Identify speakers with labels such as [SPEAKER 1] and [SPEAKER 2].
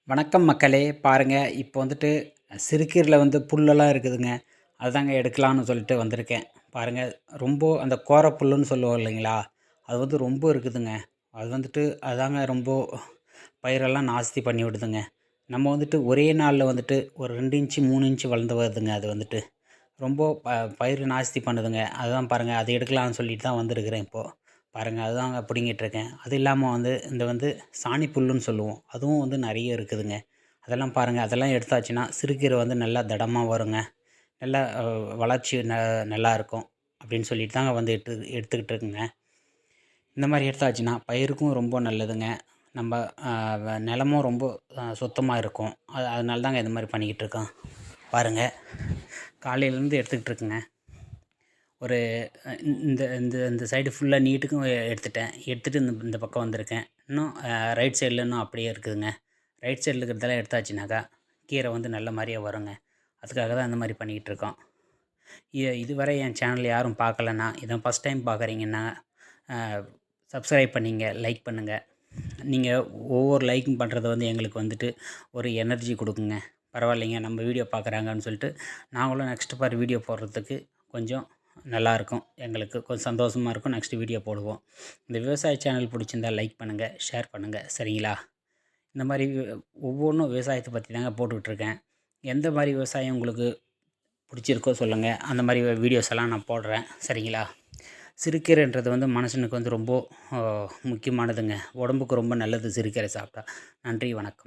[SPEAKER 1] வணக்கம் மக்களே! பாருங்க, இப்போ வந்துட்டு சிறுகீரைல புல்லெல்லாம் இருக்குதுங்க. அதுதாங்க எடுக்கலான்னு சொல்லிட்டு வந்திருக்கேன். பாருங்க, ரொம்ப அந்த கோரப்புல்லுன்னு சொல்லுவோம் இல்லைங்களா? அது ரொம்ப இருக்குதுங்க. அது அதாங்க ரொம்ப பயிரெல்லாம் நாஸ்தி பண்ணி விடுதுங்க. நம்ம ஒரே நாள்ல ஒரு 2 இன்ச்சு, 3 இன்ச்சு வளர்ந்து வருதுங்க அது ரொம்ப பயிர் நாஸ்தி பண்ணுதுங்க. அதுதான் பாருங்க, அது எடுக்கலான்னு சொல்லிட்டு தான் வந்திருக்கிறேன் இப்போ. பாருங்க, அதுதாங்க பிடுங்கிட்டு இருக்கேன். அது இல்லாம இந்த சாணி புல்லுன்னு சொல்லுவோம். அதுவும் நெறைய இருக்குதுங்க. அதெல்லாம் பாருங்க, அதெல்லாம் எடுத்தாச்சுன்னா சிறுகீரை நல்லா திடமா வருங்க. நல்லா வளர்ச்சி நல்லாயிருக்கும். அப்படின்னு சொல்லிட்டு தாங்க எடுத்துக்கிட்டு இருக்குங்க. இந்த மாரி எடுத்தாச்சுன்னா பயிருக்கும் ரொம்ப நல்லதுங்க. நம்ப நிலமும் ரொம்ப சுத்தமா இருக்கும். அதனால தாங்க இந்த மாரி பண்ணிக்கிட்டு இருக்கோம். பாருங்க, காலையிலேருந்து எடுத்துக்கிட்டு இருக்கேங்க. ஒரு இந்த இந்த இந்த சைடு ஃபுல்லா நீட்டுக்கும் எடுத்துட்டேன். எடுத்துட்டு இந்த பக்கம் வந்திருக்கேன். இன்னும் ரைட் சைடில் இன்னும் அப்படியே இருக்குதுங்க. ரைட் சைடில் இருக்கிறதெல்லாம் எடுத்தாச்சுனாக்கா, கீரை நல்ல மாரியா வருங்க. அதுக்காக தான் இந்த மாரி பண்ணிக்கிட்டு இருக்கோம். இதுவரை என் சேனல் யாரும் பார்க்கலன்னா, இதான் ஃபஸ்ட் டைம் பார்க்குறீங்கன்னா, சப்ஸ்கிரைப் பண்ணிங்க, லைக் பண்ணுங்க. நீங்க ஒவ்வொரு லைக்கும் பண்ணுறது எங்களுக்கு ஒரு எனர்ஜி குடுக்குங்க. பரவாயில்லைங்க, நம்ம வீடியோ பார்க்குறாங்கன்னு சொல்லிட்டு, நாங்களும் நெக்ஸ்ட் வீடியோ போடுறதுக்கு கொஞ்சம் நல்லாயிருக்கும். எங்களுக்கு கொஞ்சம் சந்தோஷமா இருக்கும். நெக்ஸ்ட் வீடியோ போடுவோம். இந்த விவசாய சேனல் பிடிச்சிருந்தா லைக் பண்ணுங்க, ஷேர் பண்ணுங்க. சரிங்களா? இந்த மாரி ஒவ்வொன்றும் விவசாயத்தை பற்றி தாங்க போட்டுக்கிட்டுருக்கேன். எந்த மாரி விவசாயம் உங்களுக்கு பிடிச்சிருக்கோ சொல்லுங்கள். அந்த மாரி வீடியோஸ் எல்லாம் நான் போடுறேன். சரிங்களா? சிறுகீரைன்றது மனுஷனுக்கு ரொம்ப முக்கியமானதுங்க. உடம்புக்கு ரொம்ப நல்லது சிறுகீரை சாப்பிட்டா. நன்றி, வணக்கம்.